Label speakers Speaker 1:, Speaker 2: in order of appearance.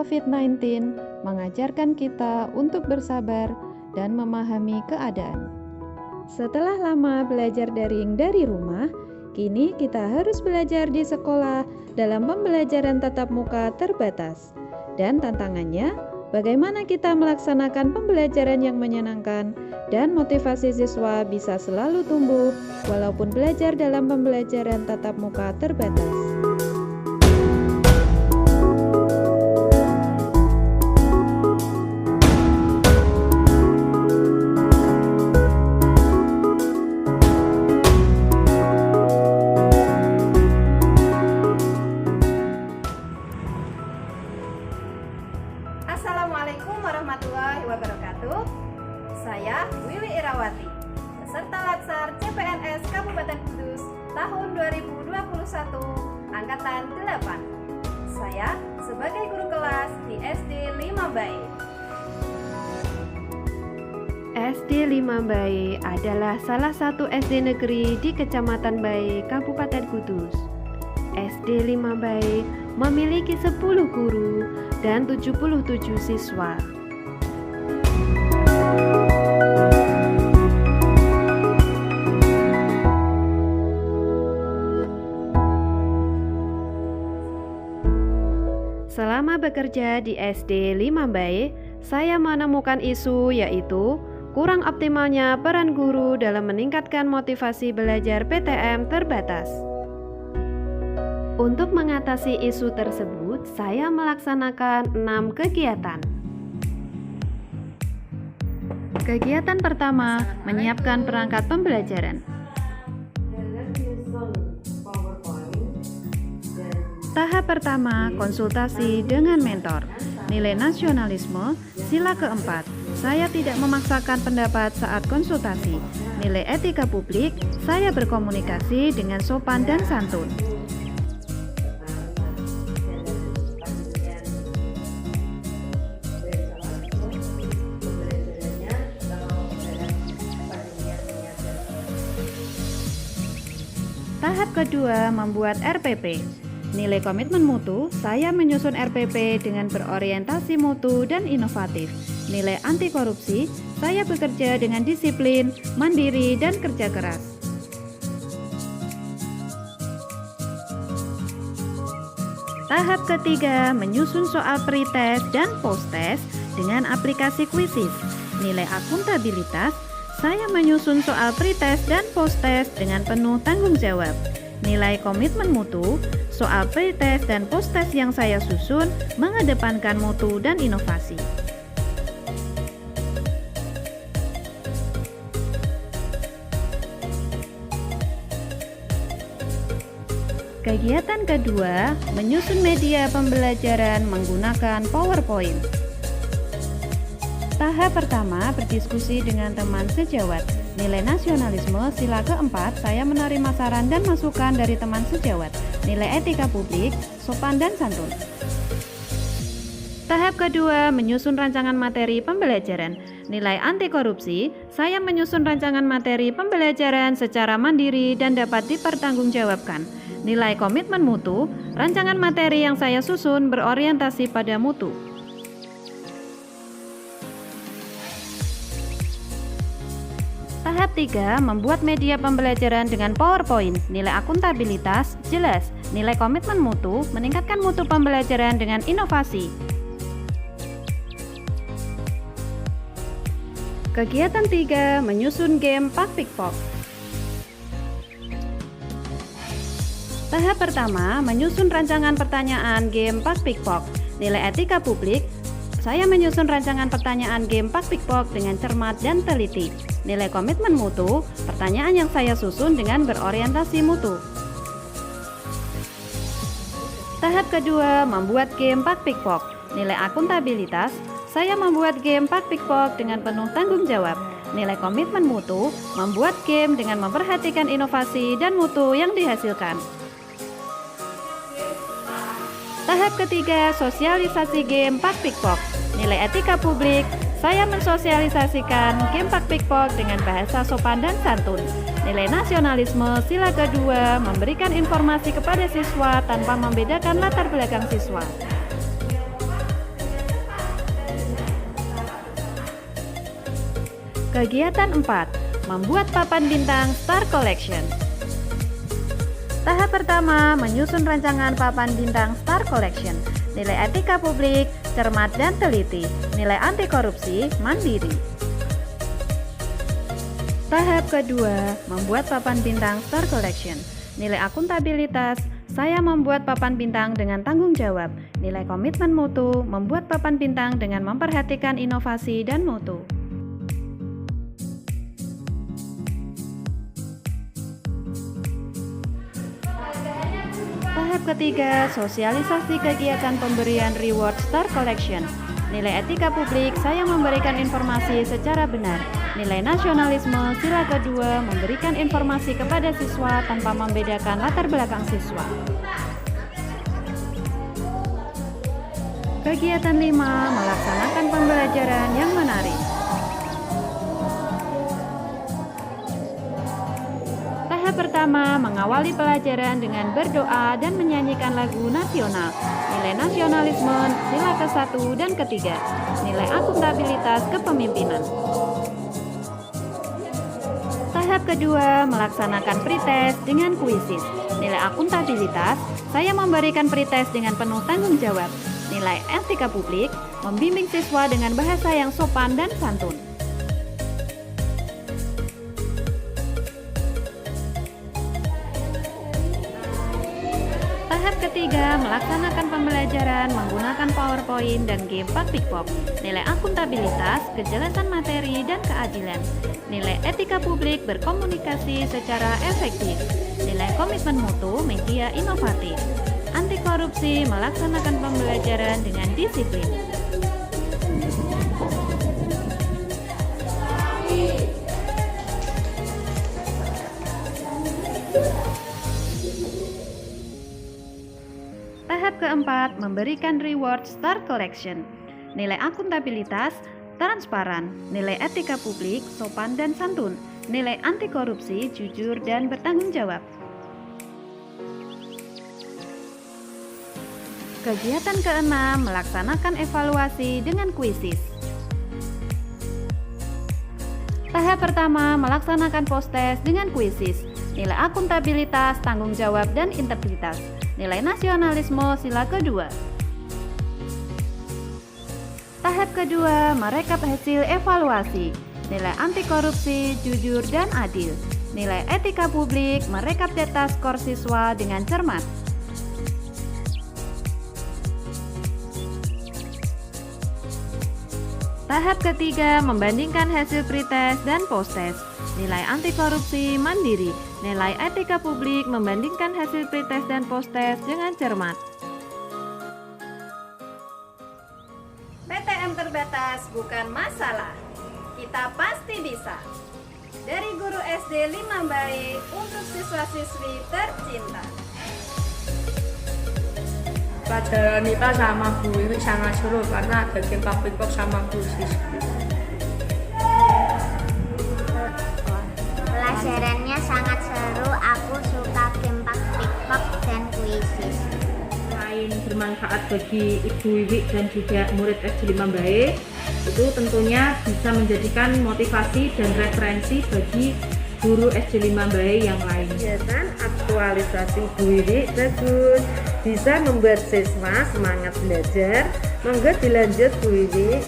Speaker 1: COVID-19 mengajarkan kita untuk bersabar dan memahami keadaan. Setelah lama belajar daring dari rumah, kini kita harus belajar di sekolah dalam pembelajaran tatap muka terbatas. Dan tantangannya, bagaimana kita melaksanakan pembelajaran yang menyenangkan dan motivasi siswa bisa selalu tumbuh walaupun belajar dalam pembelajaran tatap muka terbatas.
Speaker 2: Assalamualaikum warahmatullahi wabarakatuh. Saya Willy Irawati, peserta Latsar CPNS Kabupaten Kudus tahun 2021 angkatan 8. Saya sebagai guru kelas di SD 5 Bae.
Speaker 3: SD 5 Bae adalah salah satu SD negeri di Kecamatan Bae, Kabupaten Kudus. SD 5 Bae memiliki 10 guru dan 77 siswa. Selama bekerja di SD 5 Bae, saya menemukan isu yaitu kurang optimalnya peran guru dalam meningkatkan motivasi belajar PTM terbatas. Untuk mengatasi isu tersebut, saya melaksanakan 6 kegiatan. Kegiatan pertama, menyiapkan perangkat pembelajaran. Tahap pertama, konsultasi dengan mentor. Nilai nasionalisme, sila keempat. Saya tidak memaksakan pendapat saat konsultasi. Nilai etika publik, saya berkomunikasi dengan sopan dan santun. Tahap kedua, membuat RPP. Nilai komitmen mutu, saya menyusun RPP dengan berorientasi mutu dan inovatif. Nilai anti korupsi, saya bekerja dengan disiplin, mandiri, dan kerja keras. Tahap ketiga, menyusun soal pretest dan posttest dengan aplikasi Quizizz. Nilai akuntabilitas, saya menyusun soal pretest dan posttest dengan penuh tanggung jawab. Nilai komitmen mutu, soal pretest dan posttest yang saya susun mengedepankan mutu dan inovasi. Kegiatan kedua, menyusun media pembelajaran menggunakan PowerPoint. Tahap pertama, berdiskusi dengan teman sejawat. Nilai nasionalisme, sila keempat, saya menerima saran dan masukan dari teman sejawat. Nilai etika publik, sopan dan santun. Tahap kedua, menyusun rancangan materi pembelajaran. Nilai anti korupsi, saya menyusun rancangan materi pembelajaran secara mandiri dan dapat dipertanggungjawabkan. Nilai komitmen mutu, rancangan materi yang saya susun berorientasi pada mutu. Tahap 3, membuat media pembelajaran dengan PowerPoint. Nilai akuntabilitas, jelas. Nilai komitmen mutu, meningkatkan mutu pembelajaran dengan inovasi. Kegiatan 3, menyusun game Pak-Pikpok. Tahap pertama, menyusun rancangan pertanyaan game Pak-Pikpok. Nilai etika publik, saya menyusun rancangan pertanyaan game Pak-Pikpok dengan cermat dan teliti. Nilai komitmen mutu, pertanyaan yang saya susun dengan berorientasi mutu. Tahap kedua, membuat game Pak-Pikpok. Nilai akuntabilitas, saya membuat game Pak-Pikpok dengan penuh tanggung jawab. Nilai komitmen mutu, membuat game dengan memperhatikan inovasi dan mutu yang dihasilkan. Tahap ketiga, sosialisasi game Pak-Pikpok. Nilai etika publik, saya mensosialisasikan game Pak-Pikpok dengan bahasa sopan dan santun. Nilai nasionalisme, sila kedua, memberikan informasi kepada siswa tanpa membedakan latar belakang siswa. Kegiatan 4, membuat papan bintang Star Collection. Tahap pertama, menyusun rancangan papan bintang Star Collection. Nilai etika publik, cermat dan teliti. Nilai anti korupsi, mandiri. Tahap kedua, membuat papan bintang Star Collection. Nilai akuntabilitas, saya membuat papan bintang dengan tanggung jawab. Nilai komitmen mutu, membuat papan bintang dengan memperhatikan inovasi dan mutu. Tahap ketiga, sosialisasi kegiatan pemberian reward Star Collection. Nilai etika publik, saya memberikan informasi secara benar. Nilai nasionalisme, sila kedua, memberikan informasi kepada siswa tanpa membedakan latar belakang siswa. Kegiatan 5, melaksanakan pembelajaran yang menarik. Tahap pertama, mengawali pelajaran dengan berdoa dan menyanyikan lagu nasional. Nilai nasionalisme, sila ke-1 dan ke-3. Nilai akuntabilitas kepemimpinan. Tahap kedua, melaksanakan pretest dengan kuisis. Nilai akuntabilitas, saya memberikan pretest dengan penuh tanggung jawab. Nilai etika publik, membimbing siswa dengan bahasa yang sopan dan santun. Tahap ketiga, melaksanakan pembelajaran menggunakan PowerPoint dan game Pikpok. Nilai akuntabilitas, kejelasan materi, dan keadilan. Nilai etika publik, berkomunikasi secara efektif. Nilai komitmen mutu, media inovatif. Anti korupsi, melaksanakan pembelajaran dengan disiplin. Tahap keempat, memberikan reward Star Collection. Nilai akuntabilitas, transparan. Nilai etika publik, sopan dan santun. Nilai anti korupsi, jujur dan bertanggung jawab. Kegiatan keenam, melaksanakan evaluasi dengan kuisis. Tahap pertama, melaksanakan post-test dengan kuisis. Nilai akuntabilitas, tanggung jawab, dan integritas. Nilai nasionalisme, sila kedua. Tahap kedua, merekap hasil evaluasi. Nilai anti korupsi, jujur, dan adil. Nilai etika publik, merekap data skor siswa dengan cermat. Tahap ketiga, membandingkan hasil pretest dan post-test. Nilai anti korupsi, mandiri. Nilai etika publik, membandingkan hasil pretest dan post-test dengan cermat.
Speaker 2: PTM terbatas bukan masalah. Kita pasti bisa. Dari guru SD 5 Bayi untuk siswa-siswi tercinta.
Speaker 4: Pelajaran IPA sama Bu Wiwi sangat seru karena ada game Pikpok sama Bu Siswi.
Speaker 5: Pelajarannya sangat seru, aku suka game Pikpok dan kuisis.
Speaker 4: Selain bermanfaat bagi Ibu Wiwi dan juga murid SD 5 Bae, itu tentunya bisa menjadikan motivasi dan referensi bagi guru SD 5 Bae yang lain.
Speaker 6: Kegiatan aktualisasi Bu Wiwi bagus, bisa membuat siswa semangat belajar. Monggo dilanjut Bu Wiwi.